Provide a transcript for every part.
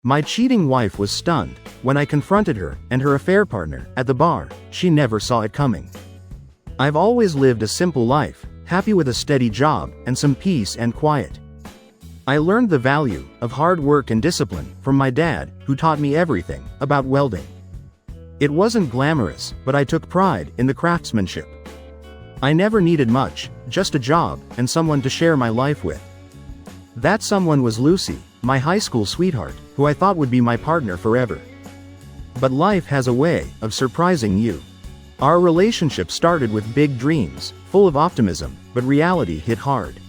My cheating wife was stunned when I confronted her and her affair partner at the bar. She never saw it coming. I've always lived a simple life, happy with a steady job and some peace and quiet. I learned the value of hard work and discipline from my dad, who taught me everything about welding. It wasn't glamorous, but I took pride in the craftsmanship. I never needed much, just a job and someone to share my life with. That someone was Lucy, my high school sweetheart, who I thought would be my partner forever. But life has a way of surprising you. Our relationship started with big dreams, full of optimism, but reality hit hard.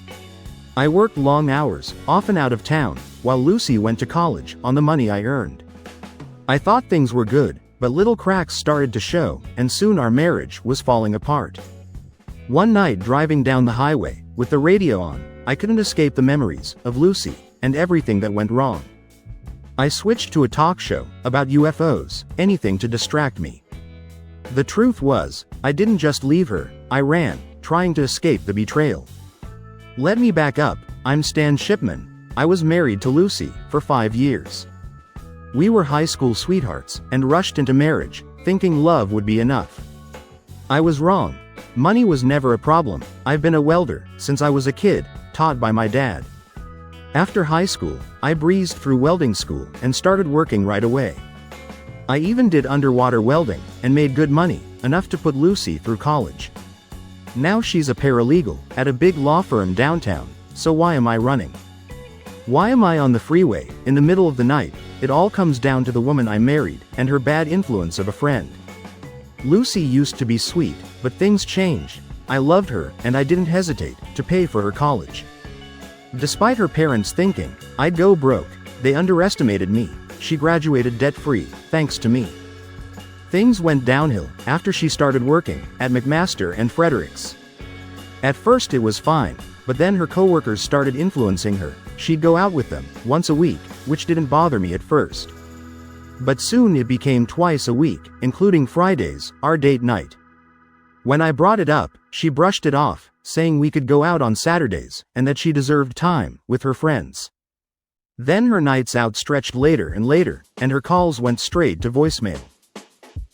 I worked long hours, often out of town, while Lucy went to college on the money I earned. I thought things were good, but little cracks started to show, and soon our marriage was falling apart. One night driving down the highway, with the radio on, I couldn't escape the memories of Lucy and everything that went wrong. I switched to a talk show about UFOs, anything to distract me. The truth was, I didn't just leave her, I ran, trying to escape the betrayal. Let me back up, I'm Stan Shipman. I was married to Lucy for 5 years. We were high school sweethearts and rushed into marriage, thinking love would be enough. I was wrong. Money was never a problem. I've been a welder since I was a kid, taught by my dad. After high school, I breezed through welding school and started working right away. I even did underwater welding and made good money, enough to put Lucy through college. Now she's a paralegal at a big law firm downtown, so why am I running? Why am I on the freeway in the middle of the night? It all comes down to the woman I married and her bad influence of a friend. Lucy used to be sweet, but things changed. I loved her and I didn't hesitate to pay for her college. Despite her parents thinking I'd go broke, they underestimated me. She graduated debt-free, thanks to me. Things went downhill after she started working at McMaster and Fredericks. At first it was fine, but then her coworkers started influencing her. She'd go out with them once a week, which didn't bother me at first. But soon it became twice a week, including Fridays, our date night. When I brought it up, she brushed it off, saying we could go out on Saturdays, and that she deserved time with her friends. Then her nights out stretched later and later, and her calls went straight to voicemail.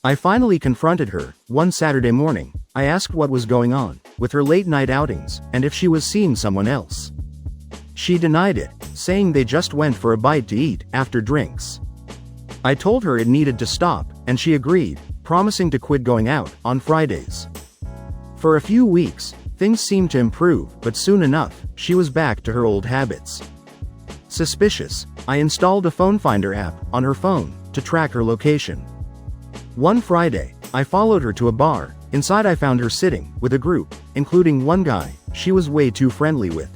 I finally confronted her one Saturday morning. I asked what was going on with her late night outings, and if she was seeing someone else. She denied it, saying they just went for a bite to eat after drinks. I told her it needed to stop, and she agreed, promising to quit going out on Fridays. For a few weeks, things seemed to improve, but soon enough, she was back to her old habits. Suspicious, I installed a phone finder app on her phone to track her location. One Friday, I followed her to a bar. Inside I found her sitting with a group, including one guy she was way too friendly with.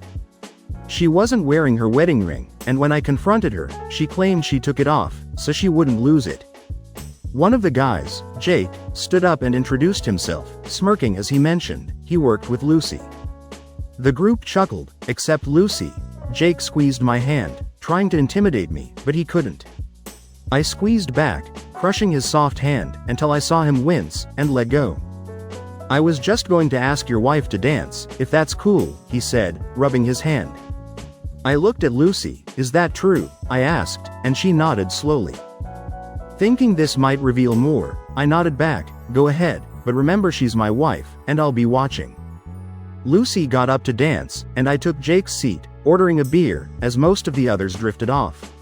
She wasn't wearing her wedding ring, and when I confronted her, she claimed she took it off so she wouldn't lose it. One of the guys, Jake, stood up and introduced himself, smirking as he mentioned he worked with Lucy. The group chuckled, except Lucy. Jake squeezed my hand, trying to intimidate me, but he couldn't. I squeezed back, crushing his soft hand, until I saw him wince and let go. I was just going to ask your wife to dance, if that's cool, he said, rubbing his hand. I looked at Lucy. Is that true? I asked, and she nodded slowly. Thinking this might reveal more, I nodded back. Go ahead, but remember she's my wife, and I'll be watching. Lucy got up to dance, and I took Jake's seat, ordering a beer, as most of the others drifted off.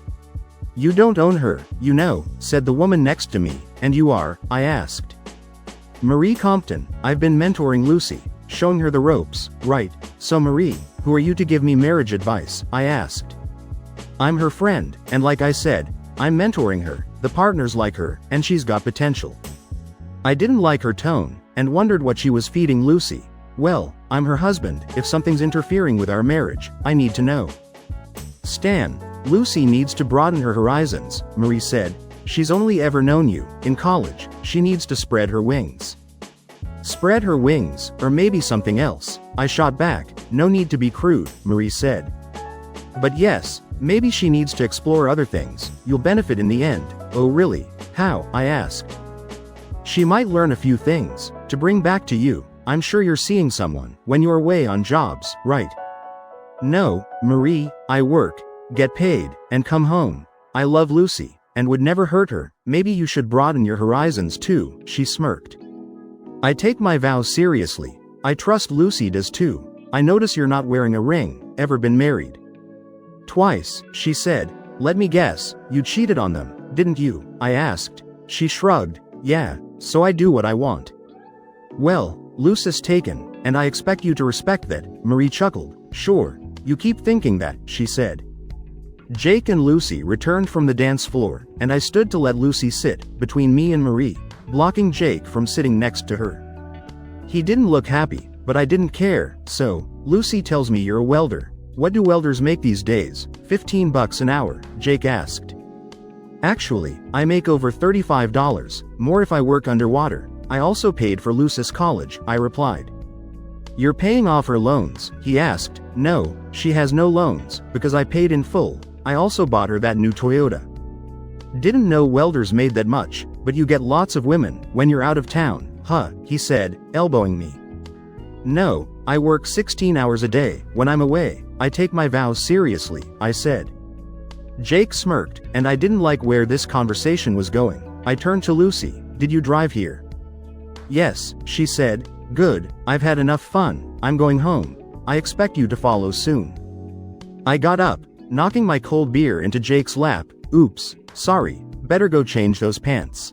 You don't own her, you know, said the woman next to me. And you are? I asked. Marie Compton. I've been mentoring Lucy, showing her the ropes. Right. So Marie, who are you to give me marriage advice? I asked. I'm her friend, and like I said, I'm mentoring her. The partners like her, and she's got potential. I didn't like her tone, and wondered what she was feeding Lucy. Well, I'm her husband. If something's interfering with our marriage, I need to know. Stan, Lucy needs to broaden her horizons, Marie said. She's only ever known you in college. She needs to spread her wings. Spread her wings, or maybe something else. I shot back. No need to be crude, Marie said. But yes, maybe she needs to explore other things. You'll benefit in the end. Oh really? How? I asked. She might learn a few things to bring back to you. I'm sure you're seeing someone when you're away on jobs, right? No, Marie, I work, get paid, and come home. I love Lucy, and would never hurt her. Maybe you should broaden your horizons too, she smirked. I take my vows seriously. I trust Lucy does too. I notice you're not wearing a ring. Ever been married? Twice, she said. Let me guess, you cheated on them, didn't you? I asked. She shrugged. Yeah, so I do what I want. Well, Lucy's taken, and I expect you to respect that, Marie chuckled. Sure, you keep thinking that, she said. Jake and Lucy returned from the dance floor, and I stood to let Lucy sit between me and Marie, blocking Jake from sitting next to her. He didn't look happy, but I didn't care. So, Lucy tells me you're a welder. What do welders make these days? $15 an hour, Jake asked. Actually, I make over $35, more if I work underwater. I also paid for Lucy's college, I replied. You're paying off her loans, he asked. No, she has no loans, because I paid in full. I also bought her that new Toyota. Didn't know welders made that much, but you get lots of women when you're out of town, huh, he said, elbowing me. No, I work 16 hours a day. When I'm away, I take my vows seriously, I said. Jake smirked, and I didn't like where this conversation was going. I turned to Lucy. Did you drive here? Yes, she said. Good, I've had enough fun. I'm going home. I expect you to follow soon. I got up, knocking my cold beer into Jake's lap. Oops, sorry, better go change those pants.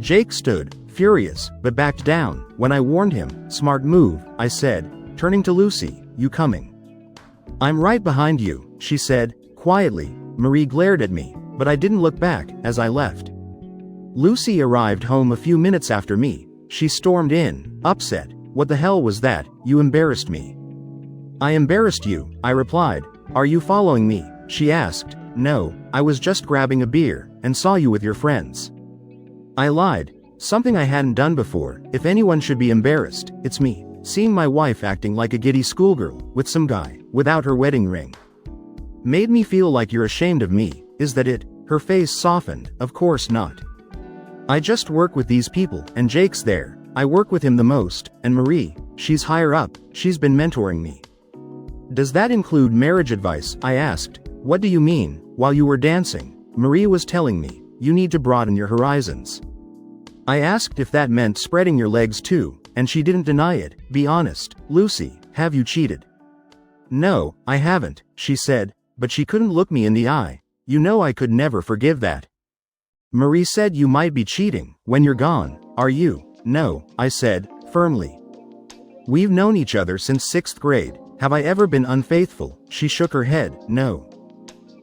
Jake stood, furious, but backed down when I warned him. Smart move, I said, turning to Lucy. You coming? I'm right behind you, she said, quietly. Marie glared at me, but I didn't look back as I left. Lucy arrived home a few minutes after me. She stormed in, upset. What the hell was that? You embarrassed me. I embarrassed you, I replied. Are you following me? She asked. No, I was just grabbing a beer, and saw you with your friends. I lied. Something I hadn't done before. If anyone should be embarrassed, it's me. Seeing my wife acting like a giddy schoolgirl with some guy without her wedding ring made me feel like you're ashamed of me. Is that it? Her face softened. Of course not. I just work with these people, and Jake's there. I work with him the most, and Marie, she's higher up. She's been mentoring me. Does that include marriage advice? I asked. What do you mean? While you were dancing, Marie was telling me, you need to broaden your horizons. I asked if that meant spreading your legs too, and she didn't deny it. Be honest, Lucy, have you cheated? No, I haven't, she said, but she couldn't look me in the eye. You know I could never forgive that. Marie said you might be cheating when you're gone. Are you? No, I said, firmly. We've known each other since 6th grade. Have I ever been unfaithful? She shook her head. No.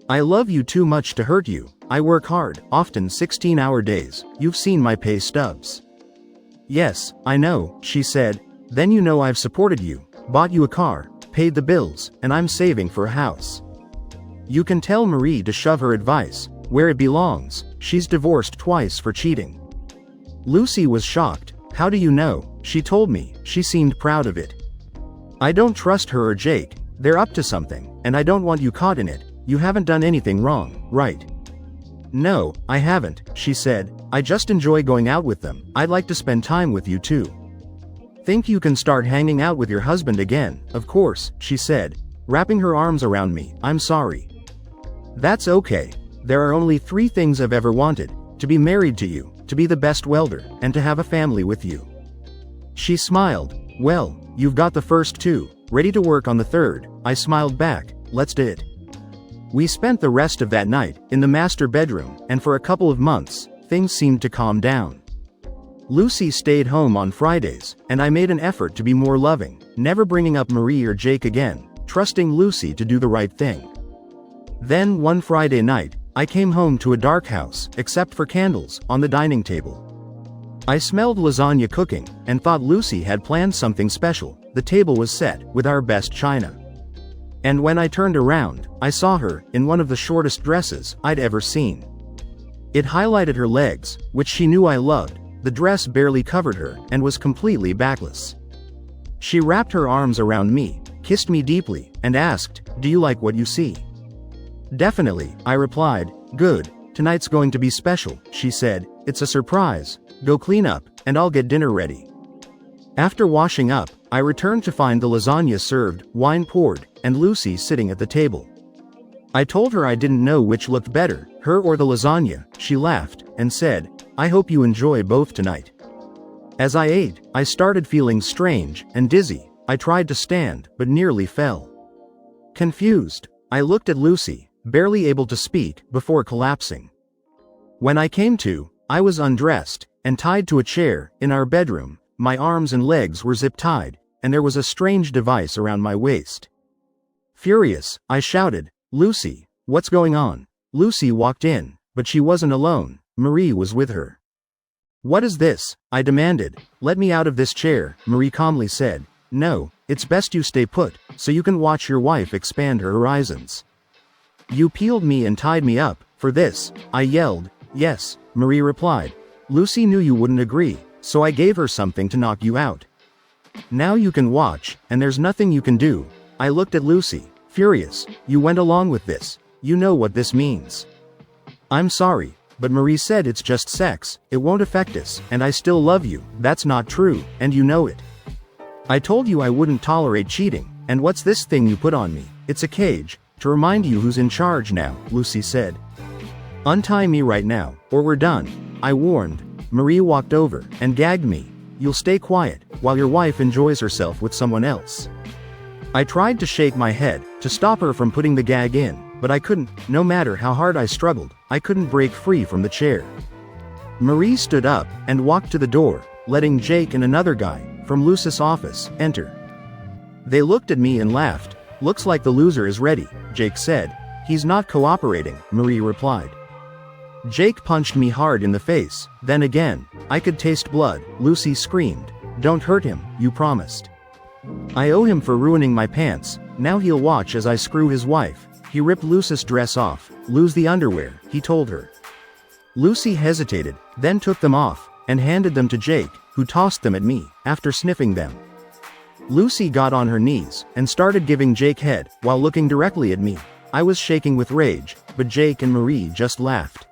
I love you too much to hurt you. I work hard, often 16-hour days. You've seen my pay stubs. Yes, I know, she said. Then you know I've supported you, bought you a car, paid the bills, and I'm saving for a house. You can tell Marie to shove her advice where it belongs. She's divorced twice for cheating. Lucy was shocked. How do you know? She told me. She seemed proud of it. I don't trust her or Jake. They're up to something, and I don't want you caught in it. You haven't done anything wrong, right? No, I haven't, she said. I just enjoy going out with them. I'd like to spend time with you too. Think you can start hanging out with your husband again? Of course, she said, wrapping her arms around me. I'm sorry. That's okay. There are only 3 things I've ever wanted: to be married to you, to be the best welder, and to have a family with you. She smiled. Well, you've got the first 2, ready to work on the 3rd. I smiled back. Let's do it. We spent the rest of that night in the master bedroom, and for a couple of months, things seemed to calm down. Lucy stayed home on Fridays, and I made an effort to be more loving, never bringing up Marie or Jake again, trusting Lucy to do the right thing. Then one Friday night, I came home to a dark house, except for candles, on the dining table. I smelled lasagna cooking, and thought Lucy had planned something special. The table was set, with our best china. And when I turned around, I saw her, in one of the shortest dresses I'd ever seen. It highlighted her legs, which she knew I loved. The dress barely covered her, and was completely backless. She wrapped her arms around me, kissed me deeply, and asked, "Do you like what you see?" "Definitely," I replied. "Good. Tonight's going to be special," she said. "It's a surprise. Go clean up, and I'll get dinner ready." After washing up, I returned to find the lasagna served, wine poured, and Lucy sitting at the table. I told her I didn't know which looked better, her or the lasagna. She laughed and said, "I hope you enjoy both tonight." As I ate, I started feeling strange and dizzy. I tried to stand, but nearly fell. Confused, I looked at Lucy, barely able to speak, before collapsing. When I came to, I was undressed and tied to a chair in our bedroom. My arms and legs were zip-tied, and there was a strange device around my waist. Furious, I shouted, "Lucy, what's going on?" Lucy walked in, but she wasn't alone. Marie was with her. "What is this?" I demanded. "Let me out of this chair," Marie calmly said. "No, it's best you stay put, so you can watch your wife expand her horizons." "You peeled me and tied me up for this," I yelled. "Yes," Marie replied. "Lucy knew you wouldn't agree, so I gave her something to knock you out. Now you can watch, and there's nothing you can do." I looked at Lucy, furious. "You went along with this. You know what this means." "I'm sorry, but Marie said it's just sex, it won't affect us, and I still love you." "That's not true, and you know it. I told you I wouldn't tolerate cheating, and what's this thing you put on me?" "It's a cage, to remind you who's in charge now," Lucy said. "Untie me right now, or we're done," I warned. Marie walked over and gagged me. "You'll stay quiet, while your wife enjoys herself with someone else." I tried to shake my head, to stop her from putting the gag in, but I couldn't. No matter how hard I struggled, I couldn't break free from the chair. Marie stood up and walked to the door, letting Jake and another guy from Lucy's office enter. They looked at me and laughed. "Looks like the loser is ready," Jake said. "He's not cooperating," Marie replied. Jake punched me hard in the face, then again. I could taste blood. Lucy screamed, "Don't hurt him, you promised." "I owe him for ruining my pants. Now he'll watch as I screw his wife." He ripped Lucy's dress off. "Lose the underwear," he told her. Lucy hesitated, then took them off, and handed them to Jake, who tossed them at me, after sniffing them. Lucy got on her knees, and started giving Jake head, while looking directly at me. I was shaking with rage, but Jake and Marie just laughed.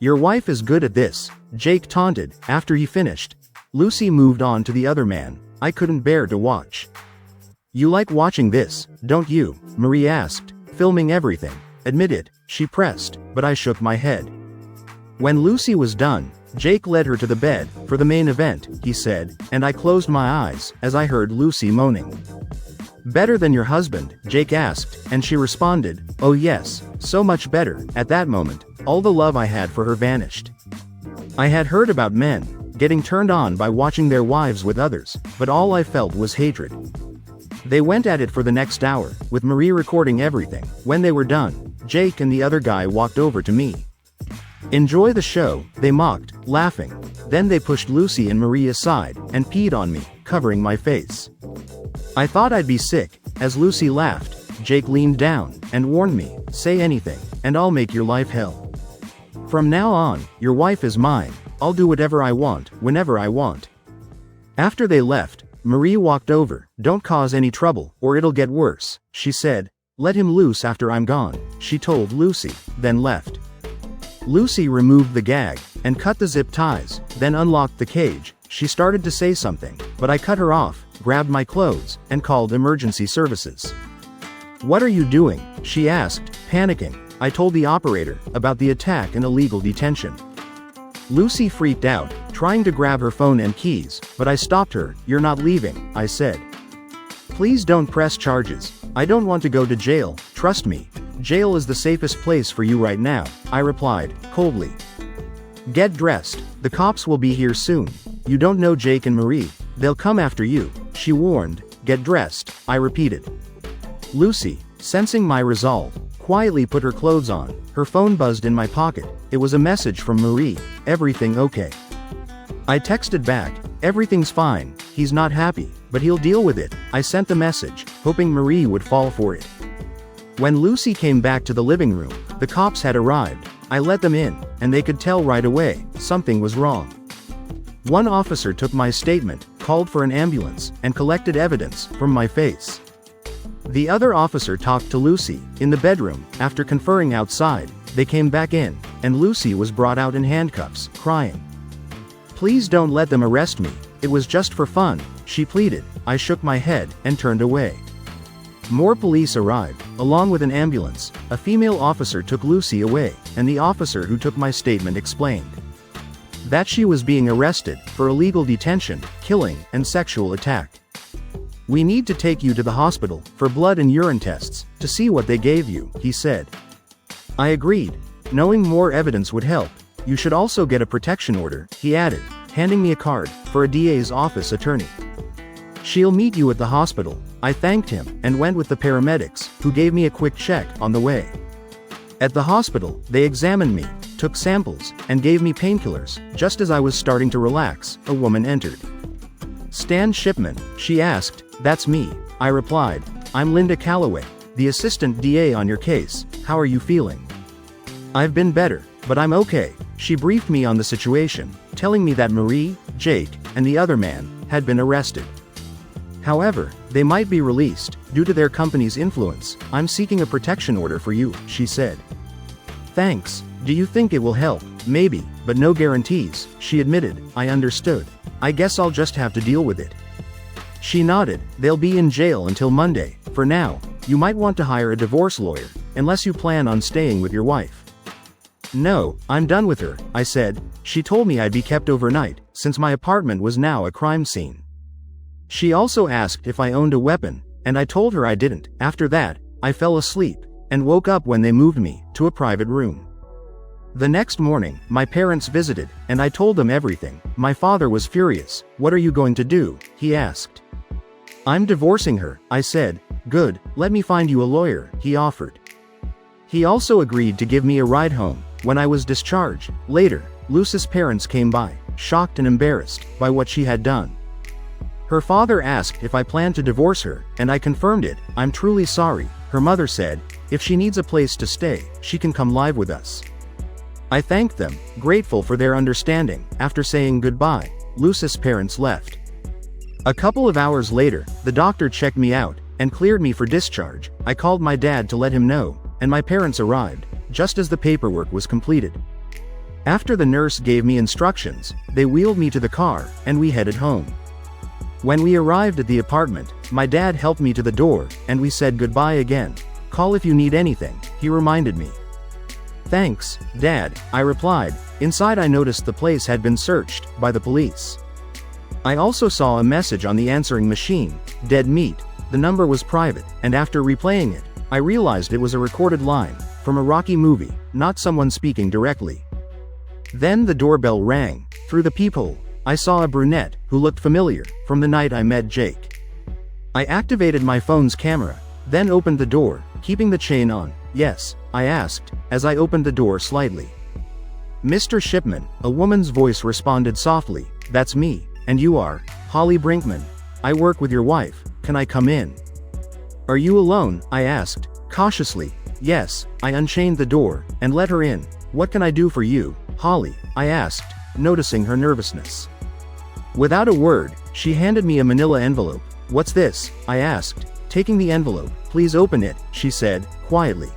"Your wife is good at this," Jake taunted, after he finished. Lucy moved on to the other man. I couldn't bear to watch. "You like watching this, don't you?" Marie asked, filming everything. "Admit it," she pressed, but I shook my head. When Lucy was done, Jake led her to the bed. "For the main event," he said, and I closed my eyes, as I heard Lucy moaning. "Better than your husband?" Jake asked, and she responded, "Oh yes, so much better." At that moment, all the love I had for her vanished. I had heard about men getting turned on by watching their wives with others, but all I felt was hatred. They went at it for the next hour, with Marie recording everything. When they were done, Jake and the other guy walked over to me. "Enjoy the show," they mocked, laughing. Then they pushed Lucy and Marie aside, and peed on me, covering my face. I thought I'd be sick. As Lucy laughed, Jake leaned down, and warned me, "Say anything, and I'll make your life hell. From now on, your wife is mine. I'll do whatever I want, whenever I want." After they left, Marie walked over. "Don't cause any trouble, or it'll get worse," she said. "Let him loose after I'm gone," she told Lucy, then left. Lucy removed the gag, and cut the zip ties, then unlocked the cage. She started to say something, but I cut her off, grabbed my clothes, and called emergency services. "What are you doing?" she asked, panicking. I told the operator about the attack and illegal detention. Lucy freaked out, trying to grab her phone and keys, but I stopped her. "You're not leaving," I said. "Please don't press charges. I don't want to go to jail, trust me. Jail is the safest place for you right now," I replied, coldly. "Get dressed. The cops will be here soon. You don't know Jake and Marie. They'll come after you," she warned. "Get dressed," I repeated. Lucy, sensing my resolve, quietly put her clothes on. Her phone buzzed in my pocket. It was a message from Marie. "Everything okay?" I texted back, "Everything's fine. He's not happy, but he'll deal with it." I sent the message, hoping Marie would fall for it. When Lucy came back to the living room, the cops had arrived. I let them in, and they could tell right away, something was wrong. One officer took my statement, called for an ambulance, and collected evidence from my face. The other officer talked to Lucy in the bedroom. After conferring outside, they came back in, and Lucy was brought out in handcuffs, crying. "Please don't let them arrest me. It was just for fun," she pleaded. I shook my head and turned away. More police arrived, along with an ambulance, a female officer took Lucy away, and the officer who took my statement explained that she was being arrested for illegal detention, killing, and sexual attack. "We need to take you to the hospital for blood and urine tests to see what they gave you," he said. I agreed. Knowing more evidence would help. "You should also get a protection order," he added, handing me a card for a DA's office attorney. "She'll meet you at the hospital." I thanked him and went with the paramedics, who gave me a quick check on the way. At the hospital, they examined me, took samples, and gave me painkillers. Just as I was starting to relax, a woman entered. "Stan Shipman?" she asked. "That's me," I replied. "I'm Linda Calloway, the assistant DA on your case. How are you feeling?" "I've been better, but I'm okay." She briefed me on the situation, telling me that Marie, Jake, and the other man had been arrested. However, they might be released due to their company's influence. "I'm seeking a protection order for you," she said. "Thanks. Do you think it will help?" "Maybe, but no guarantees," she admitted. I understood. "I guess I'll just have to deal with it." She nodded. "They'll be in jail until Monday. For now, you might want to hire a divorce lawyer, unless you plan on staying with your wife." "No, I'm done with her," I said. She told me I'd be kept overnight, since my apartment was now a crime scene. She also asked if I owned a weapon, and I told her I didn't. After that, I fell asleep, and woke up when they moved me to a private room. The next morning, my parents visited, and I told them everything. My father was furious. "What are you going to do?" he asked. "I'm divorcing her," I said. "Good, let me find you a lawyer," he offered. He also agreed to give me a ride home when I was discharged. Later, Lucy's parents came by, shocked and embarrassed by what she had done. Her father asked if I planned to divorce her, and I confirmed it. "I'm truly sorry," her mother said. "If she needs a place to stay, she can come live with us." I thanked them, grateful for their understanding. After saying goodbye, Lucy's parents left. A couple of hours later, the doctor checked me out and cleared me for discharge. I called my dad to let him know, and my parents arrived just as the paperwork was completed. After the nurse gave me instructions, they wheeled me to the car, and we headed home. When we arrived at the apartment, my dad helped me to the door, and we said goodbye again. "Call if you need anything," he reminded me. "Thanks, Dad," I replied. Inside I noticed the place had been searched by the police. I also saw a message on the answering machine, "Dead meat." The number was private, and after replaying it, I realized it was a recorded line from a Rocky movie, not someone speaking directly. Then the doorbell rang. Through the peephole, I saw a brunette who looked familiar from the night I met Jake. I activated my phone's camera, then opened the door, keeping the chain on. "Yes?" I asked, as I opened the door slightly. "Mr. Shipman," a woman's voice responded softly. "That's me. And you are?" "Holly Brinkman. I work with your wife. Can I come in?" "Are you alone?" I asked, cautiously. "Yes." I unchained the door and let her in. "What can I do for you, Holly?" I asked, noticing her nervousness. Without a word, she handed me a manila envelope. "What's this?" I asked, taking the envelope. "Please open it," she said, quietly.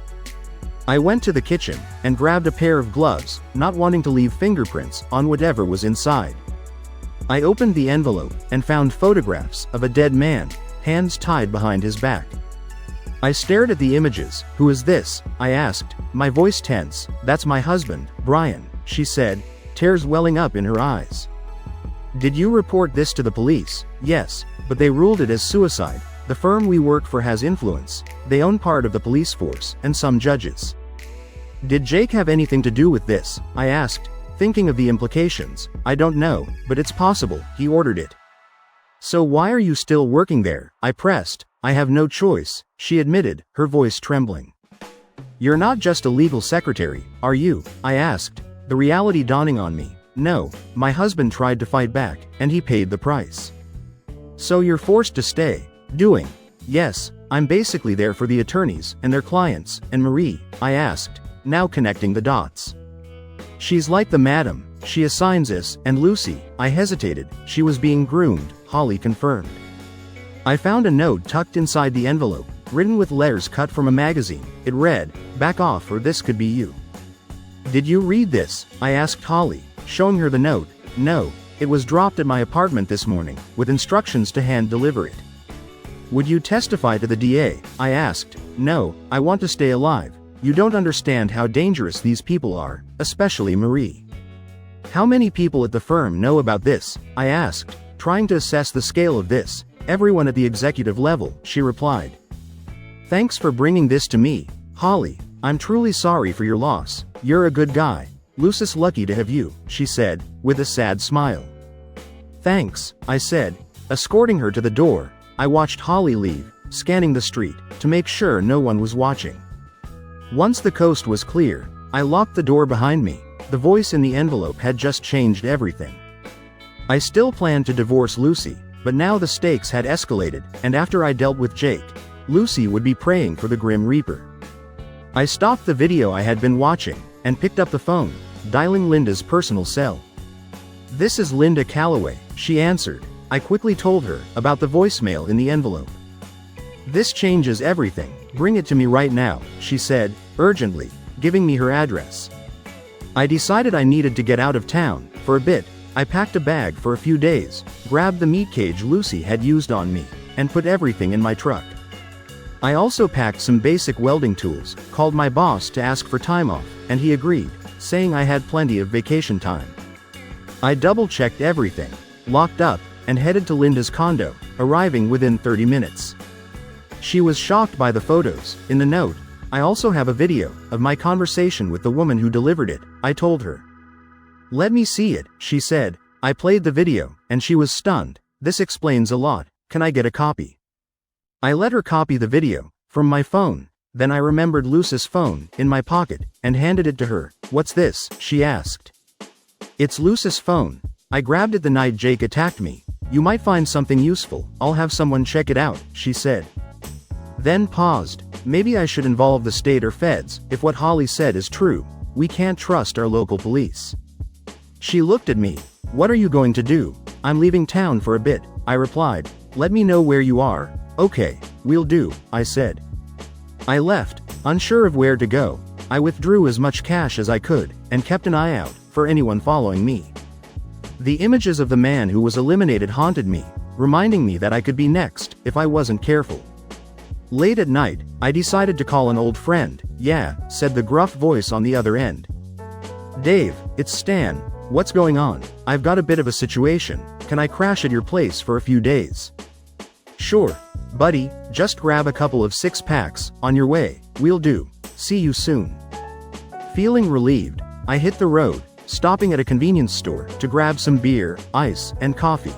I went to the kitchen and grabbed a pair of gloves, not wanting to leave fingerprints on whatever was inside. I opened the envelope and found photographs of a dead man, hands tied behind his back. I stared at the images. "Who is this?" I asked, my voice tense. "That's my husband, Brian," she said, tears welling up in her eyes. "Did you report this to the police?" "Yes, but they ruled it as suicide. The firm we work for has influence. They own part of the police force, and some judges." "Did Jake have anything to do with this?" I asked, thinking of the implications. "I don't know, but it's possible. He ordered it." "So why are you still working there?" I pressed. "I have no choice," she admitted, her voice trembling. "You're not just a legal secretary, are you?" I asked, the reality dawning on me. "No, my husband tried to fight back, and he paid the price." "So you're forced to stay, doing?" "Yes, I'm basically there for the attorneys and their clients." "And Marie?" I asked, now connecting the dots. "She's like the madam she assigns us, and Lucy." I hesitated. "She was being groomed," Holly confirmed. I found a note tucked inside the envelope, written with letters cut from a magazine. It read, "Back off or this could be you." "Did you read this?" I asked Holly, showing her the note. "No, it was dropped at my apartment this morning, with instructions to hand deliver it." Would you testify to the DA? I asked. No, I want to stay alive. You don't understand how dangerous these people are, especially Marie. How many people at the firm know about this? I asked, trying to assess the scale of this. Everyone at the executive level, she replied. Thanks for bringing this to me, Holly. I'm truly sorry for your loss. You're a good guy. Lucy's lucky to have you, she said, with a sad smile. Thanks, I said. Escorting her to the door, I watched Holly leave, scanning the street, to make sure no one was watching. Once the coast was clear, I locked the door behind me. The voice in the envelope had just changed everything. I still planned to divorce Lucy, but now the stakes had escalated, and after I dealt with Jake, Lucy would be praying for the Grim Reaper. I stopped the video I had been watching, and picked up the phone, dialing Linda's personal cell. This is Linda Calloway, she answered. I quickly told her about the voicemail in the envelope. This changes everything. Bring it to me right now, she said, urgently, giving me her address. I decided I needed to get out of town. For a bit, I packed a bag for a few days, grabbed the meat cage Lucy had used on me, and put everything in my truck. I also packed some basic welding tools, called my boss to ask for time off, and he agreed, saying I had plenty of vacation time. I double-checked everything, locked up, and headed to Linda's condo, arriving within 30 minutes. She was shocked by the photos. In the note, I also have a video of my conversation with the woman who delivered it, I told her. Let me see it, she said. I played the video, and she was stunned. This explains a lot. Can I get a copy? I let her copy the video, from my phone. Then I remembered Lucy's phone, in my pocket, and handed it to her. What's this? She asked. It's Lucy's phone. I grabbed it the night Jake attacked me. You might find something useful. I'll have someone check it out, she said. Then paused. Maybe I should involve the state or feds, if what Holly said is true. We can't trust our local police. She looked at me. What are you going to do? I'm leaving town for a bit, I replied. Let me know where you are. Okay, we'll do, I said. I left, unsure of where to go. I withdrew as much cash as I could, and kept an eye out for anyone following me. The images of the man who was eliminated haunted me, reminding me that I could be next, if I wasn't careful. Late at night, I decided to call an old friend. Yeah, said the gruff voice on the other end. Dave, it's Stan. What's going on? I've got a bit of a situation. Can I crash at your place for a few days? Sure, buddy, just grab a couple of 6-packs, on your way. We'll do. See you soon. Feeling relieved, I hit the road, stopping at a convenience store to grab some beer, ice, and coffee.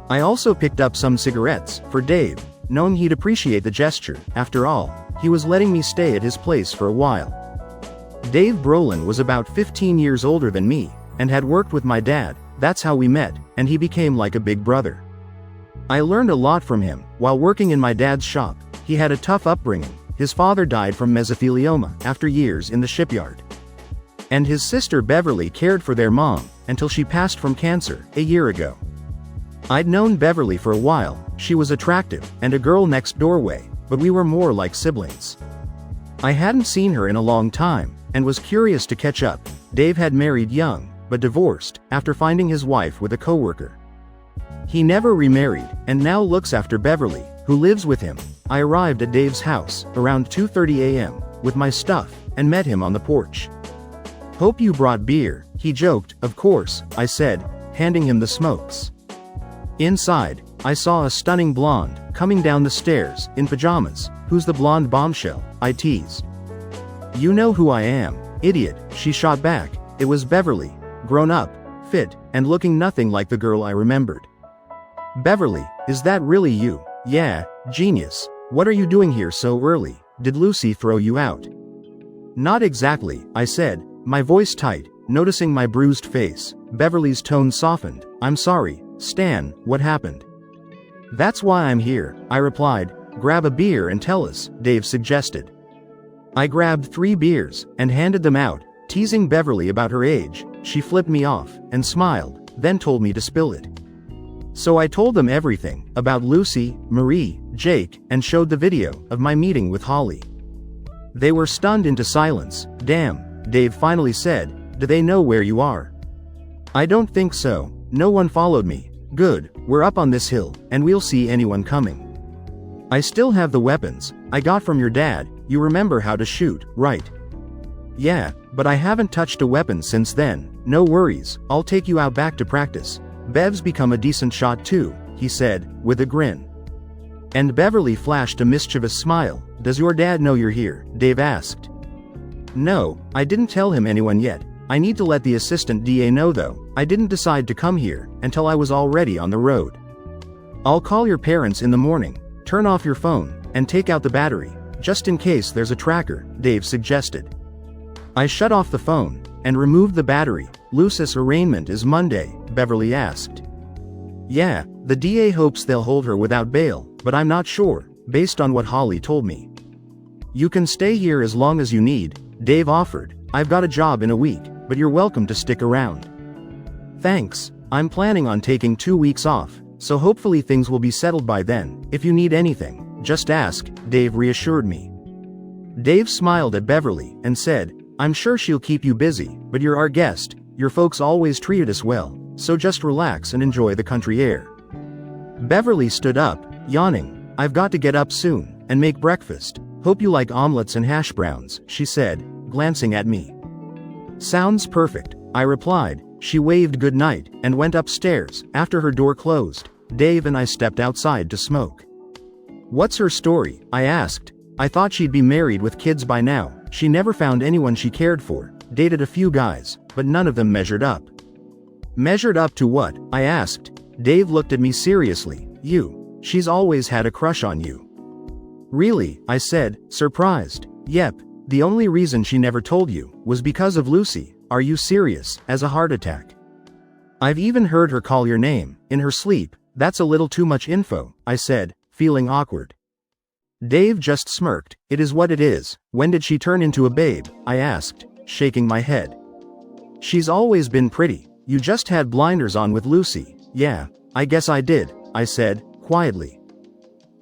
I also picked up some cigarettes, for Dave, knowing he'd appreciate the gesture. After all, he was letting me stay at his place for a while. Dave Brolin was about 15 years older than me, and had worked with my dad. That's how we met, and he became like a big brother. I learned a lot from him. While working in my dad's shop, he had a tough upbringing. His father died from mesothelioma after years in the shipyard. And his sister Beverly cared for their mom, until she passed from cancer, a year ago. I'd known Beverly for a while. She was attractive, and a girl next doorway, but we were more like siblings. I hadn't seen her in a long time, and was curious to catch up. Dave had married young, but divorced, after finding his wife with a coworker. He never remarried, and now looks after Beverly, who lives with him. I arrived at Dave's house, around 2:30 a.m., with my stuff, and met him on the porch. Hope you brought beer, he joked. Of course, I said, handing him the smokes. Inside, I saw a stunning blonde, coming down the stairs, in pajamas. Who's the blonde bombshell? I teased. You know who I am, idiot, she shot back. It was Beverly, grown up, fit, and looking nothing like the girl I remembered. Beverly, is that really you? Yeah, genius. What are you doing here so early? Did Lucy throw you out? Not exactly, I said, my voice tight, noticing my bruised face. Beverly's tone softened. I'm sorry, Stan, what happened? That's why I'm here, I replied. Grab a beer and tell us, Dave suggested. I grabbed 3 beers, and handed them out, teasing Beverly about her age. She flipped me off, and smiled, then told me to spill it. So I told them everything, about Lucy, Marie, Jake, and showed the video of my meeting with Holly. They were stunned into silence. Damn, Dave finally said, do they know where you are? I don't think so. No one followed me. Good, we're up on this hill, and we'll see anyone coming. I still have the weapons I got from your dad. You remember how to shoot, right? Yeah, but I haven't touched a weapon since then. No worries, I'll take you out back to practice. Bev's become a decent shot too, he said, with a grin. And Beverly flashed a mischievous smile. Does your dad know you're here? Dave asked. No, I didn't tell him anyone yet. I need to let the assistant DA know though. I didn't decide to come here until I was already on the road. I'll call your parents in the morning. Turn off your phone and take out the battery, just in case there's a tracker, Dave suggested. I shut off the phone and removed the battery. Lucy's arraignment is Monday, Beverly asked. Yeah, the DA hopes they'll hold her without bail, but I'm not sure, based on what Holly told me. You can stay here as long as you need, Dave offered. I've got a job in a week, but you're welcome to stick around. Thanks, I'm planning on taking 2 weeks off, so hopefully things will be settled by then. If you need anything, just ask, Dave reassured me. Dave smiled at Beverly and said, I'm sure she'll keep you busy, but you're our guest. Your folks always treated us well, so just relax and enjoy the country air. Beverly stood up, yawning. I've got to get up soon and make breakfast. Hope you like omelets and hash browns, she said, glancing at me. Sounds perfect, I replied. She waved goodnight and went upstairs. After her door closed, Dave and I stepped outside to smoke. What's her story? I asked. I thought she'd be married with kids by now. She never found anyone she cared for, dated a few guys, but none of them measured up. Measured up to what? I asked. Dave looked at me seriously. You. She's always had a crush on you. Really? I said, surprised. Yep, the only reason she never told you was because of Lucy. Are you serious? As a heart attack. I've even heard her call your name in her sleep. That's a little too much info, I said, feeling awkward. Dave just smirked. It is what it is. When did she turn into a babe? I asked, shaking my head. She's always been pretty. You just had blinders on with Lucy. Yeah, I guess I did, I said, quietly.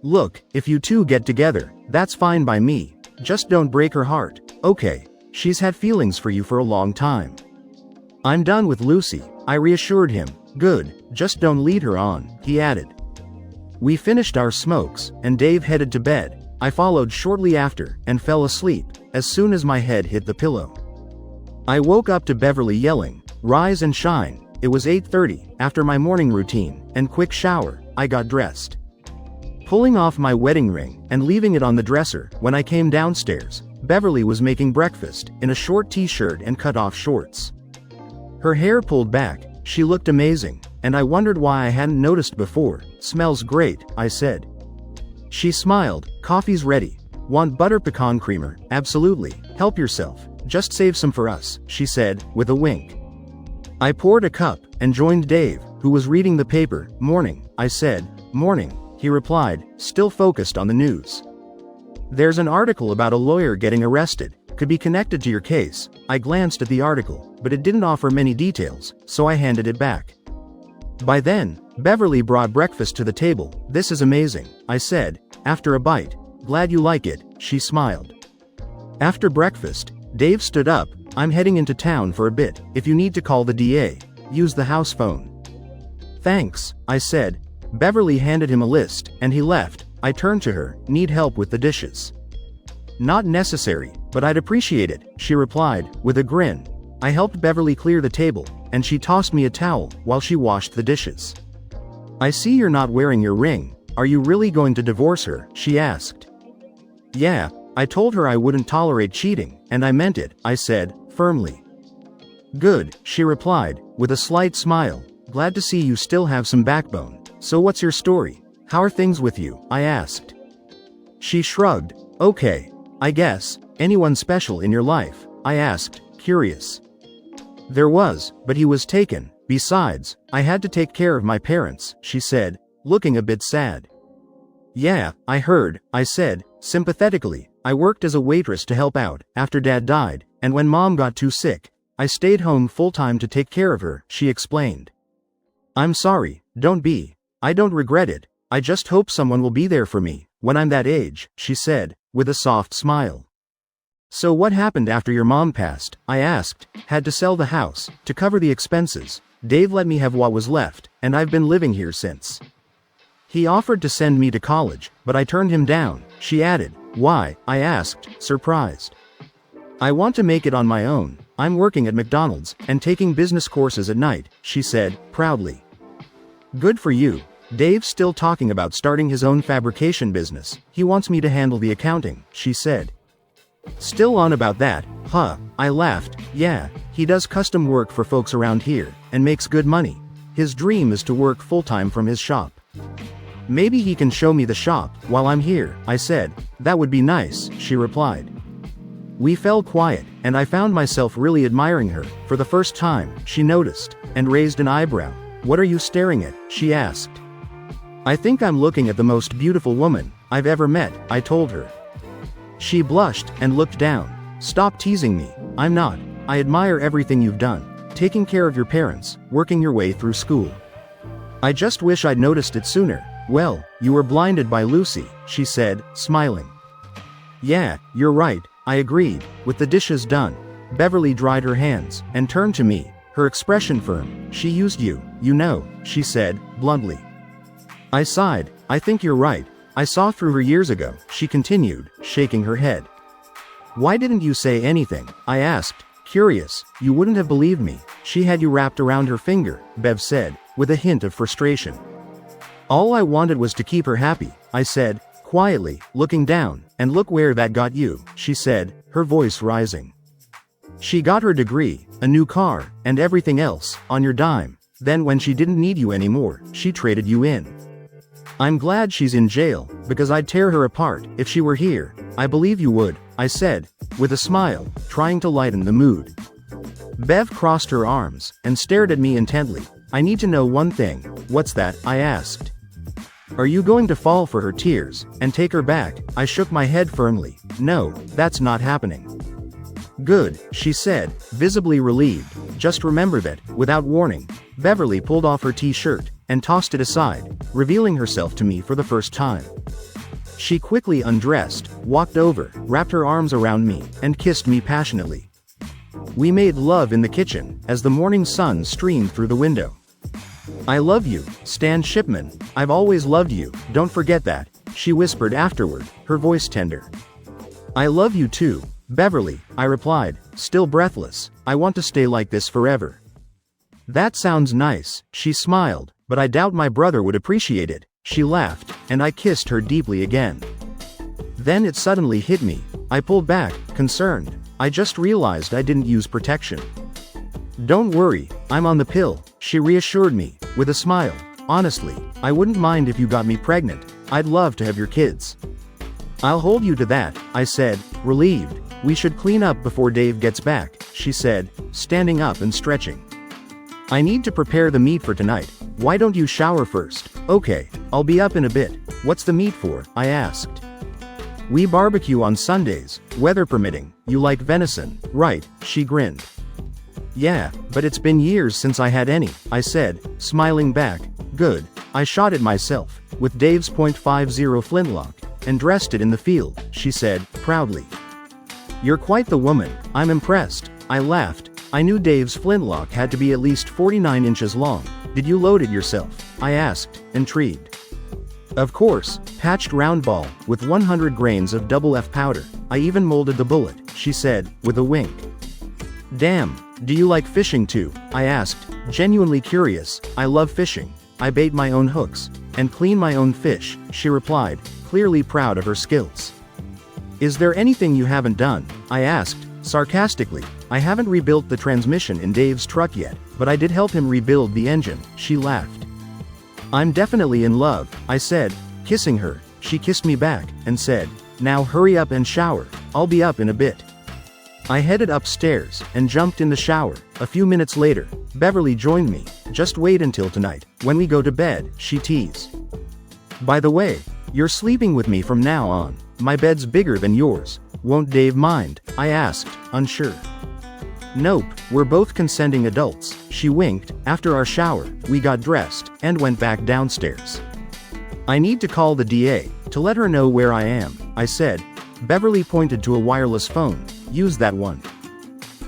Look, if you two get together, that's fine by me. Just don't break her heart, okay? She's had feelings for you for a long time. I'm done with Lucy, I reassured him. Good, just don't lead her on, he added. We finished our smokes, and Dave headed to bed. I followed shortly after, and fell asleep, as soon as my head hit the pillow. I woke up to Beverly yelling, rise and shine. It was 8:30, after my morning routine, and quick shower, I got dressed. Pulling off my wedding ring, and leaving it on the dresser, when I came downstairs, Beverly was making breakfast, in a short t-shirt and cut-off shorts. Her hair pulled back, she looked amazing, and I wondered why I hadn't noticed before. Smells great, I said. She smiled. Coffee's ready. Want butter pecan creamer? Absolutely. Help yourself. Just save some for us, she said, with a wink. I poured a cup, and joined Dave, who was reading the paper. Morning, I said. Morning, he replied, still focused on the news. There's an article about a lawyer getting arrested. Could be connected to your case. I glanced at the article, but it didn't offer many details, so I handed it back. By then, Beverly brought breakfast to the table. This is amazing, I said, after a bite. Glad you like it, she smiled. After breakfast, Dave stood up. I'm heading into town for a bit. If you need to call the DA, use the house phone. Thanks, I said. Beverly handed him a list, and he left. I turned to her. Need help with the dishes? Not necessary, but I'd appreciate it, she replied, with a grin. I helped Beverly clear the table, and she tossed me a towel while she washed the dishes. I see you're not wearing your ring. Are you really going to divorce her? She asked. Yeah, I told her I wouldn't tolerate cheating, and I meant it, I said, firmly. Good, she replied, with a slight smile. Glad to see you still have some backbone. So what's your story? How are things with you? I asked. She shrugged. Okay, I guess. Anyone special in your life? I asked, curious. There was, but he was taken. Besides, I had to take care of my parents, she said, looking a bit sad. Yeah, I heard, I said, sympathetically. I worked as a waitress to help out after Dad died, and when Mom got too sick, I stayed home full-time to take care of her, she explained. I'm sorry, don't be. I don't regret it. I just hope someone will be there for me when I'm that age, she said, with a soft smile. So what happened after your mom passed? I asked. Had to sell the house to cover the expenses. Dave let me have what was left, and I've been living here since. He offered to send me to college, but I turned him down, she added. Why? I asked, surprised. I want to make it on my own. I'm working at McDonald's and taking business courses at night, she said, proudly. Good for you. Dave's still talking about starting his own fabrication business. He wants me to handle the accounting, she said. Still on about that, huh? I laughed. Yeah, he does custom work for folks around here and makes good money. His dream is to work full-time from his shop. Maybe he can show me the shop while I'm here, I said. That would be nice, she replied. We fell quiet, and I found myself really admiring her. For the first time, she noticed and raised an eyebrow. What are you staring at? She asked. I think I'm looking at the most beautiful woman I've ever met, I told her. She blushed and looked down. Stop teasing me. I'm not. I admire everything you've done. Taking care of your parents, working your way through school. I just wish I'd noticed it sooner. Well, you were blinded by Lucy, she said, smiling. Yeah, you're right, I agreed. With the dishes done, Beverly dried her hands and turned to me, her expression firm. She used you, you know, she said, bluntly. I sighed. I think you're right. I saw through her years ago, she continued, shaking her head. Why didn't you say anything? I asked, curious. You wouldn't have believed me. She had you wrapped around her finger, Bev said, with a hint of frustration. All I wanted was to keep her happy, I said, quietly, looking down. And look where that got you, she said, her voice rising. She got her degree, a new car, and everything else, on your dime. Then when she didn't need you anymore, she traded you in. I'm glad she's in jail, because I'd tear her apart if she were here. I believe you would, I said, with a smile, trying to lighten the mood. Bev crossed her arms and stared at me intently. I need to know one thing. What's that? I asked. Are you going to fall for her tears and take her back? I shook my head firmly. No, that's not happening. Good, she said, visibly relieved. Just remember that, without warning, Beverly pulled off her t-shirt and tossed it aside, revealing herself to me for the first time. She quickly undressed, walked over, wrapped her arms around me, and kissed me passionately. We made love in the kitchen as the morning sun streamed through the window. I love you, Stan Shipman. I've always loved you, don't forget that, she whispered afterward, her voice tender. I love you too, Beverly, I replied, still breathless. I want to stay like this forever. That sounds nice, she smiled, but I doubt my brother would appreciate it. She laughed, and I kissed her deeply again. Then it suddenly hit me. I pulled back, concerned. I just realized I didn't use protection. Don't worry, I'm on the pill, she reassured me, with a smile. Honestly, I wouldn't mind if you got me pregnant. I'd love to have your kids. I'll hold you to that, I said, relieved. We should clean up before Dave gets back, she said, standing up and stretching. I need to prepare the meat for tonight. Why don't you shower first? Okay, I'll be up in a bit. What's the meat for? I asked. We barbecue on Sundays, weather permitting. You like venison, right? She grinned. Yeah, but it's been years since I had any, I said, smiling back. Good. I shot it myself, with Dave's .50 flintlock, and dressed it in the field, she said, proudly. You're quite the woman. I'm impressed. I laughed. I knew Dave's flintlock had to be at least 49 inches long. Did you load it yourself? I asked, intrigued. Of course, patched round ball, with 100 grains of double F powder. I even molded the bullet, she said, with a wink. Damn, do you like fishing too? I asked, genuinely curious. I love fishing. I bait my own hooks, and clean my own fish, she replied, clearly proud of her skills. Is there anything you haven't done? I asked, sarcastically. I haven't rebuilt the transmission in Dave's truck yet, but I did help him rebuild the engine, she laughed. I'm definitely in love, I said, kissing her. She kissed me back, and said, now hurry up and shower, I'll be up in a bit. I headed upstairs, and jumped in the shower. A few minutes later, Beverly joined me. Just wait until tonight, when we go to bed, she teased. By the way, you're sleeping with me from now on. My bed's bigger than yours. Won't Dave mind? I asked, unsure. Nope, we're both consenting adults, she winked. After our shower, we got dressed, and went back downstairs. I need to call the DA, to let her know where I am, I said. Beverly pointed to a wireless phone. Use that one.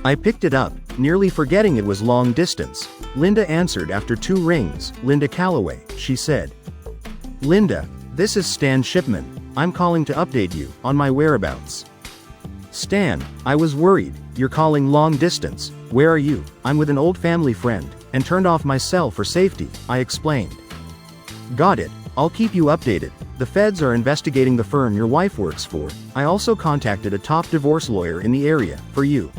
I picked it up, nearly forgetting it was long distance. Linda answered after 2 rings. Linda Calloway, she said. Linda, this is Stan Shipman. I'm calling to update you on my whereabouts. Stan, I was worried. You're calling long distance. Where are you? I'm with an old family friend, and turned off my cell for safety, I explained. Got it. I'll keep you updated. The feds are investigating the firm your wife works for. I also contacted a top divorce lawyer in the area, for you.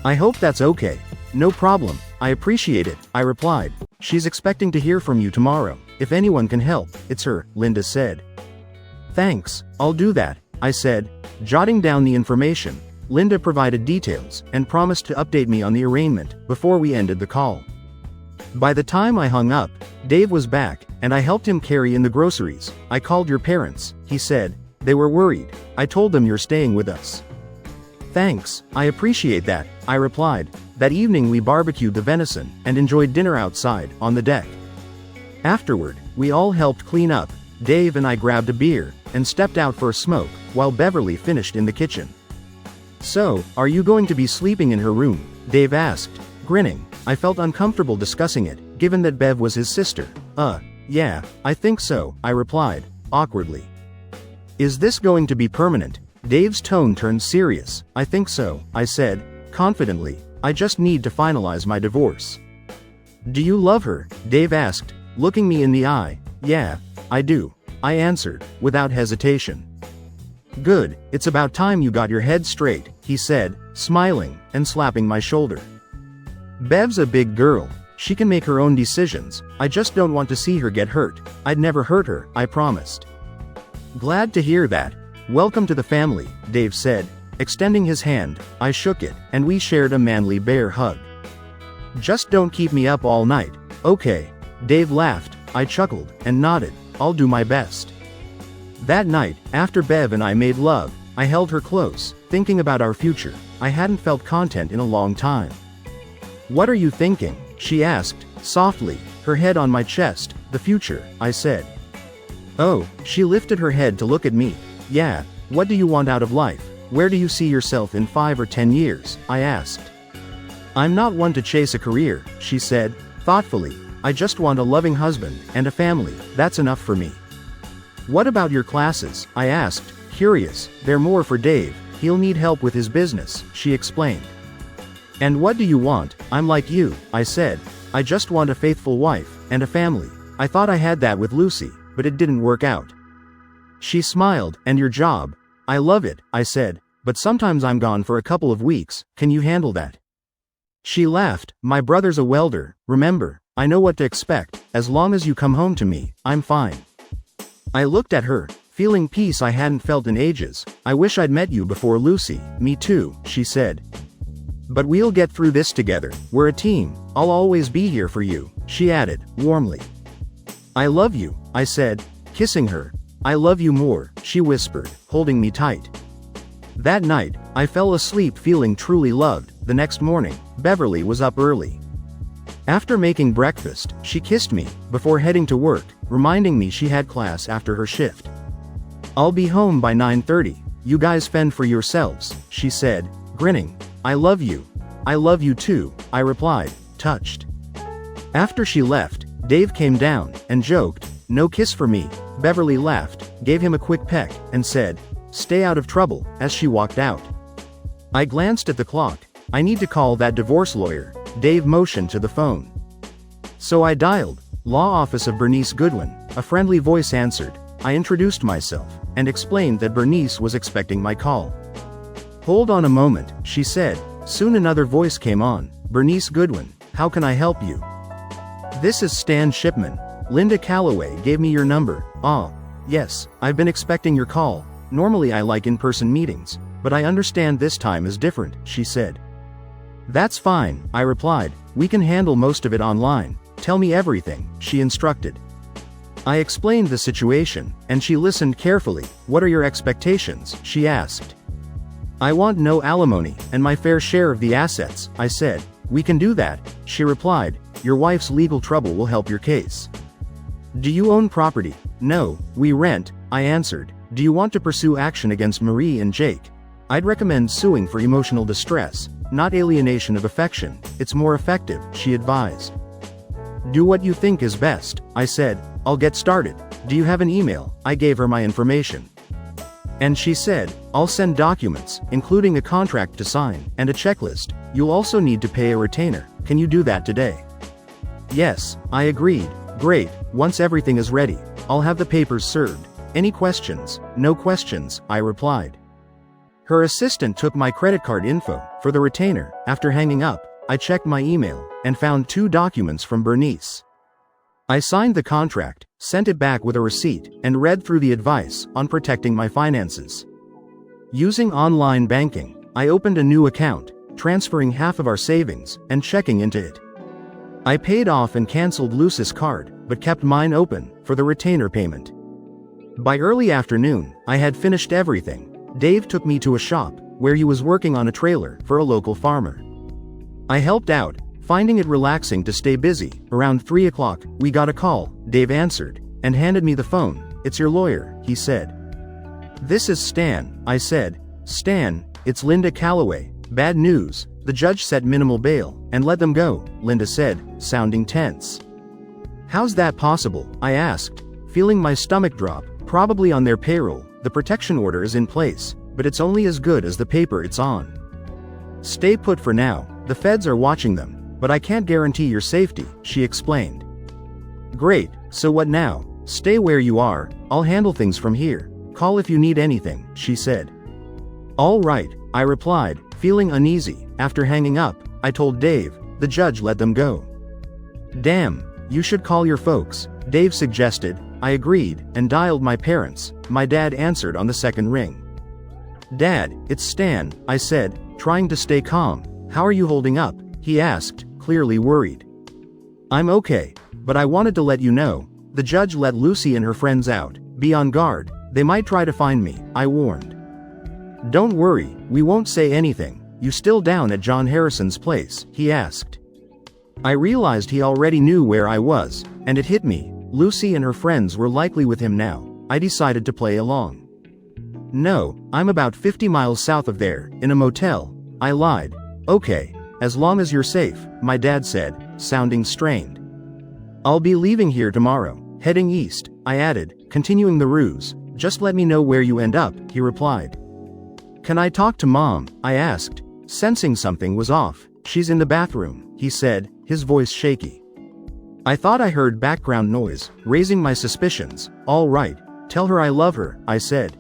I hope that's okay. No problem. I appreciate it, I replied. She's expecting to hear from you tomorrow. If anyone can help, it's her, Linda said. Thanks, I'll do that, I said. Jotting down the information, Linda provided details, and promised to update me on the arraignment, before we ended the call. By the time I hung up, Dave was back, and I helped him carry in the groceries. I called your parents, he said. They were worried. I told them you're staying with us. Thanks, I appreciate that, I replied. That evening we barbecued the venison, and enjoyed dinner outside, on the deck. Afterward, we all helped clean up. Dave and I grabbed a beer, and stepped out for a smoke, while Beverly finished in the kitchen. So, are you going to be sleeping in her room? Dave asked, grinning. I felt uncomfortable discussing it, given that Bev was his sister. Yeah, I think so, I replied, awkwardly. Is this going to be permanent? Dave's tone turned serious. I think so, I said, confidently. I just need to finalize my divorce. Do you love her? Dave asked, looking me in the eye. Yeah, I do, I answered, without hesitation. Good, it's about time you got your head straight, he said, smiling, and slapping my shoulder. Bev's a big girl. She can make her own decisions. I just don't want to see her get hurt. I'd never hurt her, I promised. Glad to hear that. Welcome to the family, Dave said, extending his hand. I shook it, and we shared a manly bear hug. Just don't keep me up all night, okay? Dave laughed. I chuckled, and nodded. I'll do my best. That night, after Bev and I made love, I held her close, thinking about our future. I hadn't felt content in a long time. What are you thinking? She asked, softly, her head on my chest. The future, I said. Oh, she lifted her head to look at me. Yeah, what do you want out of life? Where do you see yourself in 5 or 10 years? I asked. I'm not one to chase a career, she said, thoughtfully. I just want a loving husband, and a family. That's enough for me. What about your classes? I asked, curious. They're more for Dave. He'll need help with his business, she explained. And what do you want? I'm like you, I said. I just want a faithful wife, and a family. I thought I had that with Lucy, but it didn't work out. She smiled. And your job? I love it, I said, but sometimes I'm gone for a couple of weeks. Can you handle that? She laughed. My brother's a welder, remember? I know what to expect. As long as you come home to me, I'm fine. I looked at her, feeling peace I hadn't felt in ages. I wish I'd met you before Lucy. Me too, she said. But we'll get through this together. We're a team. I'll always be here for you, she added, warmly. I love you, I said, kissing her. I love you more, she whispered, holding me tight. That night, I fell asleep feeling truly loved. The next morning, Beverly was up early. After making breakfast, she kissed me, before heading to work, reminding me she had class after her shift. I'll be home by 9:30. You guys fend for yourselves, she said, grinning. I love you. I love you too, I replied, touched. After she left, Dave came down, and joked, no kiss for me. Beverly laughed, gave him a quick peck, and said, stay out of trouble, as she walked out. I glanced at the clock. I need to call that divorce lawyer. Dave motioned to the phone. So I dialed. Law office of Bernice Goodwin. A friendly voice answered. I introduced myself, and explained that Bernice was expecting my call. Hold on a moment, she said. Soon another voice came on. Bernice Goodwin, how can I help you? This is Stan Shipman. Linda Calloway gave me your number. Yes, I've been expecting your call. Normally I like in-person meetings, but I understand this time is different, she said. That's fine, I replied. We can handle most of it online. Tell me everything, she instructed. I explained the situation, and she listened carefully. What are your expectations? She asked. I want no alimony, and my fair share of the assets, I said. We can do that, she replied. Your wife's legal trouble will help your case. Do you own property? No, we rent, I answered. Do you want to pursue action against Marie and Jake? I'd recommend suing for emotional distress, not alienation of affection. It's more effective, she advised. Do what you think is best, I said. I'll get started. "Do you have an email?" I gave her my information. And she said, "I'll send documents, including a contract to sign, and a checklist. You'll also need to pay a retainer. Can you do that today?" Yes, I agreed. "Great, once everything is ready, I'll have the papers served. Any questions?" "No questions," I replied. Her assistant took my credit card info for the retainer. After hanging up, I checked my email and found 2 documents from Bernice. I signed the contract, sent it back with a receipt, and read through the advice on protecting my finances. Using online banking, I opened a new account, transferring half of our savings and checking into it. I paid off and canceled Lucy's card, but kept mine open for the retainer payment. By early afternoon, I had finished everything. Dave took me to a shop where he was working on a trailer for a local farmer. I helped out, finding it relaxing to stay busy. Around 3 o'clock, we got a call. Dave answered and handed me the phone. "It's your lawyer," he said. "This is Stan," I said. "Stan, it's Linda Calloway. Bad news. The judge set minimal bail and let them go," Linda said, sounding tense. "How's that possible?" I asked, feeling my stomach drop. "Probably on their payroll. The protection order is in place, but it's only as good as the paper it's on. Stay put for now. The feds are watching them, but I can't guarantee your safety," she explained. "Great, so what now?" "Stay where you are. I'll handle things from here. Call if you need anything," she said. "All right," I replied, feeling uneasy. After hanging up, I told Dave. The judge let them go. "Damn, you should call your folks," Dave suggested. I agreed and dialed my parents. My dad answered on the second ring. "Dad, it's Stan," I said, trying to stay calm. "How are you holding up?" he asked, clearly worried. "I'm okay, but I wanted to let you know. The judge let Lucy and her friends out. Be on guard. They might try to find me," I warned. "Don't worry, we won't say anything. You still down at John Harrison's place?" he asked. I realized he already knew where I was, and it hit me. Lucy and her friends were likely with him now. I decided to play along. "No, I'm about 50 miles south of there, in a motel," I lied. "Okay, as long as you're safe," my dad said, sounding strained. "I'll be leaving here tomorrow, heading east," I added, continuing the ruse. "Just let me know where you end up," he replied. "Can I talk to Mom?" I asked, sensing something was off. "She's in the bathroom," he said, his voice shaky. I thought I heard background noise, raising my suspicions. "All right, tell her I love her," I said.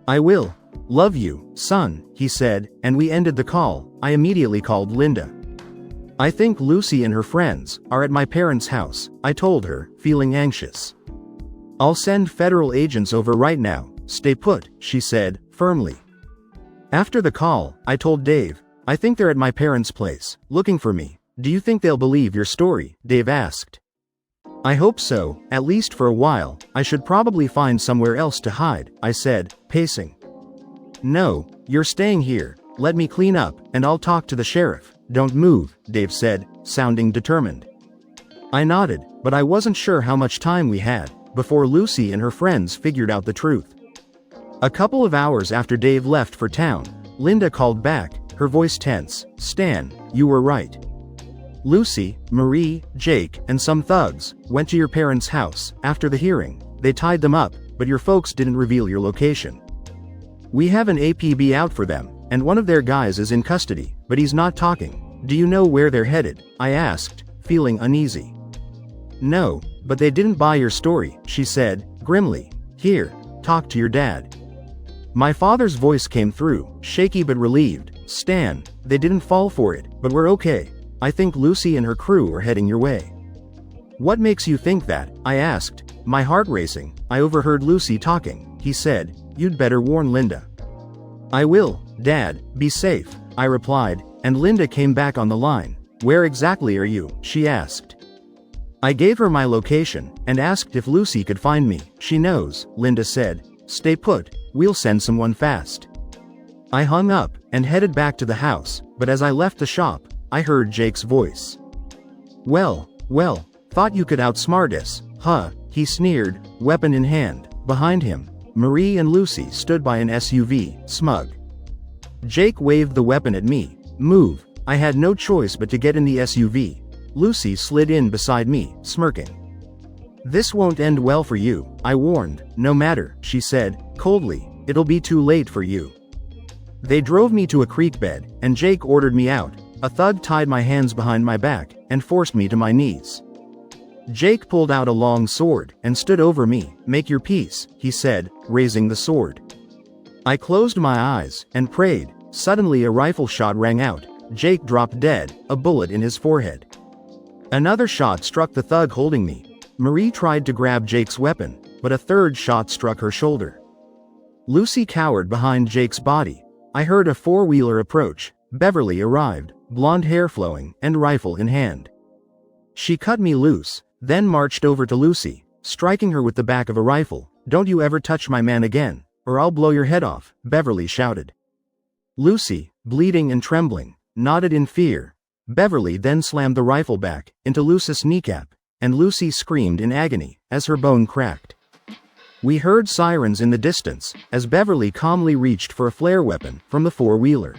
"I will. Love you, son," he said, and we ended the call. I immediately called Linda. "I think Lucy and her friends are at my parents' house," I told her, feeling anxious. "I'll send federal agents over right now. Stay put," she said, firmly. After the call, I told Dave, "I think they're at my parents' place, looking for me. Do you think they'll believe your story?" Dave asked. "I hope so, at least for a while. I should probably find somewhere else to hide," I said, pacing. "No, you're staying here. Let me clean up, and I'll talk to the sheriff." "Don't move," Dave said, sounding determined. I nodded, but I wasn't sure how much time we had before Lucy and her friends figured out the truth. A couple of hours after Dave left for town, Linda called back, her voice tense. "Stan, you were right. Lucy, Marie, Jake, and some thugs went to your parents' house. After the hearing, they tied them up, but your folks didn't reveal your location. We have an APB out for them, and one of their guys is in custody, but he's not talking. Do you know where they're headed?" I asked, feeling uneasy. "No, but they didn't buy your story," she said, grimly. "Here, talk to your dad." My father's voice came through, shaky but relieved. "Stan, they didn't fall for it, but we're okay. I think Lucy and her crew are heading your way." "What makes you think that?" I asked, my heart racing. "I overheard Lucy talking," he said. "You'd better warn Linda." "I will, Dad. Be safe," I replied, and Linda came back on the line. "Where exactly are you?" she asked. I gave her my location and asked if Lucy could find me. "She knows," Linda said. "Stay put, we'll send someone fast." I hung up and headed back to the house, but as I left the shop, I heard Jake's voice. Well, thought you could outsmart us, huh?" he sneered, weapon in hand. Behind him, Marie and Lucy stood by an SUV, smug. Jake waved the weapon at me. "Move." I had no choice but to get in the SUV. Lucy slid in beside me, smirking. "This won't end well for you," I warned. "No matter," she said, coldly, "it'll be too late for you." They drove me to a creek bed, and Jake ordered me out. A thug tied my hands behind my back, and forced me to my knees. Jake pulled out a long sword, and stood over me. "Make your peace," he said, raising the sword. I closed my eyes, and prayed. Suddenly a rifle shot rang out. Jake dropped dead, a bullet in his forehead. Another shot struck the thug holding me. Marie tried to grab Jake's weapon, but a third shot struck her shoulder. Lucy cowered behind Jake's body. I heard a four-wheeler approach. Beverly arrived, blonde hair flowing, and rifle in hand. She cut me loose, then marched over to Lucy, striking her with the back of a rifle. "Don't you ever touch my man again, or I'll blow your head off," Beverly shouted. Lucy, bleeding and trembling, nodded in fear. Beverly then slammed the rifle back into Lucy's kneecap, and Lucy screamed in agony as her bone cracked. We heard sirens in the distance as Beverly calmly reached for a flare weapon from the four-wheeler.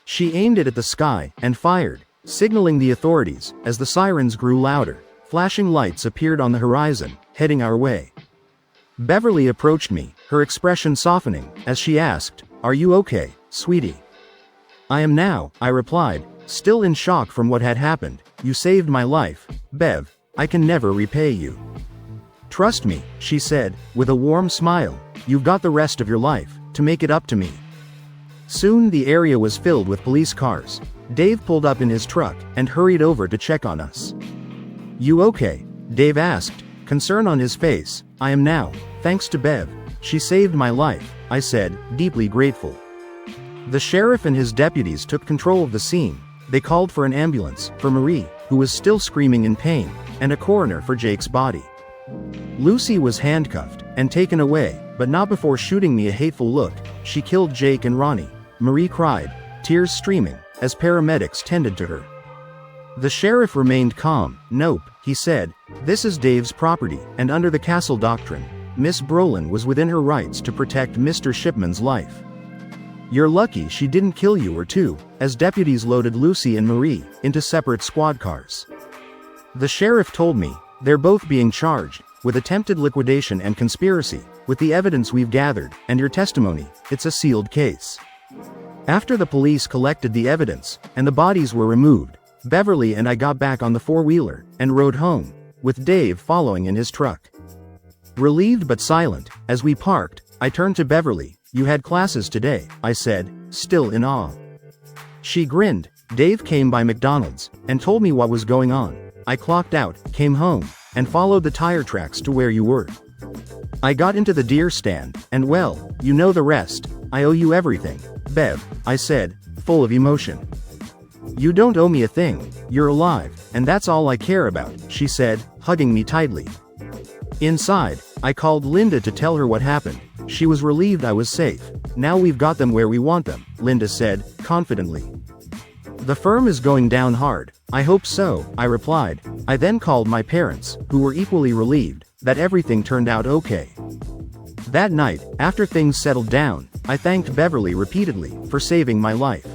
She aimed it at the sky and fired, signaling the authorities. As the sirens grew louder, flashing lights appeared on the horizon, heading our way. Beverly approached me, her expression softening, as she asked, "Are you okay, sweetie?" "I am now," I replied, still in shock from what had happened. "You saved my life, Bev. I can never repay you." "Trust me," she said, with a warm smile. "You've got the rest of your life to make it up to me." Soon the area was filled with police cars. Dave pulled up in his truck and hurried over to check on us. "You okay?" Dave asked, concern on his face. "I am now, thanks to Bev. She saved my life," I said, deeply grateful. The sheriff and his deputies took control of the scene. They called for an ambulance for Marie, who was still screaming in pain, and a coroner for Jake's body. Lucy was handcuffed and taken away, but not before shooting me a hateful look. "She killed Jake and Ronnie," Marie cried, tears streaming, as paramedics tended to her. The sheriff remained calm. "Nope," he said. "This is Dave's property, and under the Castle Doctrine, Miss Brolin was within her rights to protect Mr. Shipman's life. You're lucky she didn't kill you or two," as deputies loaded Lucy and Marie into separate squad cars. The sheriff told me, "They're both being charged with attempted liquidation and conspiracy. With the evidence we've gathered, and your testimony, it's a sealed case." After the police collected the evidence, and the bodies were removed, Beverly and I got back on the four-wheeler, and rode home, with Dave following in his truck. Relieved but silent, as we parked, I turned to Beverly. "You had classes today," I said, still in awe. She grinned. "Dave came by McDonald's, and told me what was going on. I clocked out, came home, and followed the tire tracks to where you were. I got into the deer stand, and well, you know the rest. I owe you everything, Bev," I said, full of emotion. "You don't owe me a thing. You're alive, and that's all I care about," she said, hugging me tightly. Inside, I called Linda to tell her what happened. She was relieved I was safe. "Now we've got them where we want them," Linda said, confidently. "The firm is going down hard." "I hope so," I replied. I then called my parents, who were equally relieved that everything turned out okay. That night, after things settled down, I thanked Beverly repeatedly for saving my life.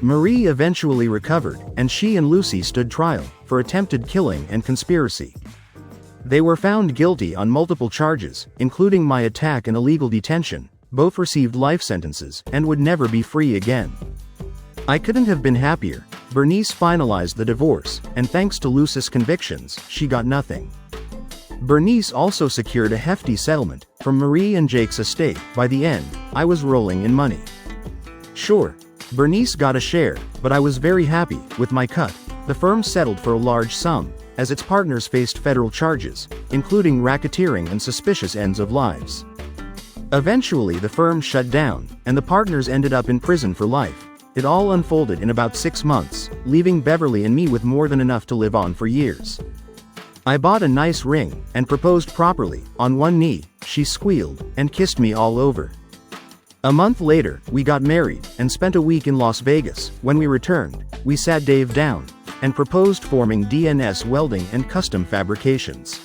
Marie eventually recovered, and she and Lucy stood trial for attempted killing and conspiracy. They were found guilty on multiple charges, including my attack and illegal detention. Both received life sentences and would never be free again. I couldn't have been happier. Bernice finalized the divorce, and thanks to Lucy's convictions, she got nothing. Bernice also secured a hefty settlement from Marie and Jake's estate. By the end, I was rolling in money. Sure, Bernice got a share, but I was very happy with my cut. The firm settled for a large sum, as its partners faced federal charges, including racketeering and suspicious ends of lives. Eventually the firm shut down, and the partners ended up in prison for life. It all unfolded in about 6 months, leaving Beverly and me with more than enough to live on for years. I bought a nice ring, and proposed properly, on one knee. She squealed, and kissed me all over. A month later, we got married, and spent a week in Las Vegas. When we returned, we sat Dave down, and proposed forming DNS Welding and Custom Fabrications.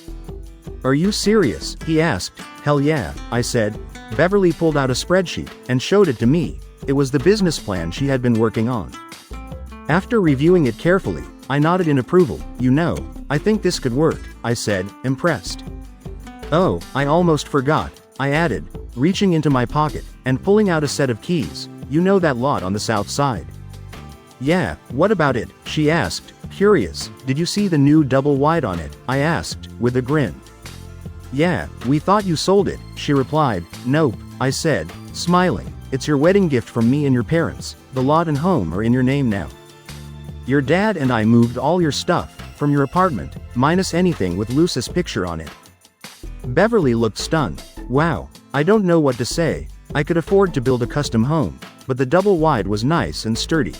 "Are you serious?" he asked. "Hell yeah," I said. Beverly pulled out a spreadsheet, and showed it to me. It was the business plan she had been working on. After reviewing it carefully, I nodded in approval. "You know, I think this could work, I said, impressed. Oh, I almost forgot, I added, reaching into my pocket and pulling out a set of keys. You know that lot on the south side? Yeah, what about it? She asked, curious. Did you see the new double wide on it? I asked, with a grin. Yeah, we thought you sold it, she replied. Nope, I said, smiling. It's your wedding gift from me and your parents. The lot and home are in your name now. Your dad and I moved all your stuff from your apartment, minus anything with Lucy's picture on it. Beverly looked stunned. Wow, I don't know what to say. I could afford to build a custom home, but the double wide was nice and sturdy.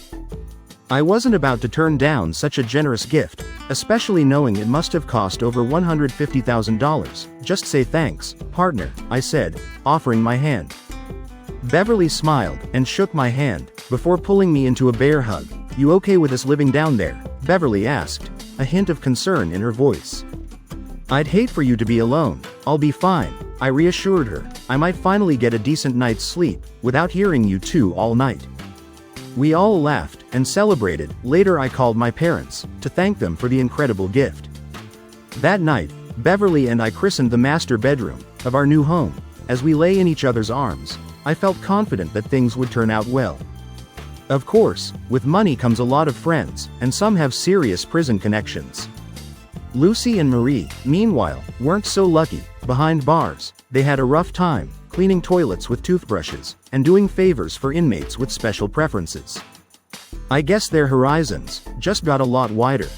I wasn't about to turn down such a generous gift, especially knowing it must have cost over $150,000. Just say thanks, partner, I said, offering my hand. Beverly smiled and shook my hand before pulling me into a bear hug. You okay with us living down there? Beverly asked, a hint of concern in her voice. I'd hate for you to be alone. I'll be fine, I reassured her. I might finally get a decent night's sleep without hearing you two all night. We all laughed and celebrated. Later I called my parents to thank them for the incredible gift. That night, Beverly and I christened the master bedroom of our new home. As we lay in each other's arms, I felt confident that things would turn out well. Of course, with money comes a lot of friends, and some have serious prison connections. Lucy and Marie, meanwhile, weren't so lucky. Behind bars, they had a rough time, cleaning toilets with toothbrushes, and doing favors for inmates with special preferences. I guess their horizons just got a lot wider.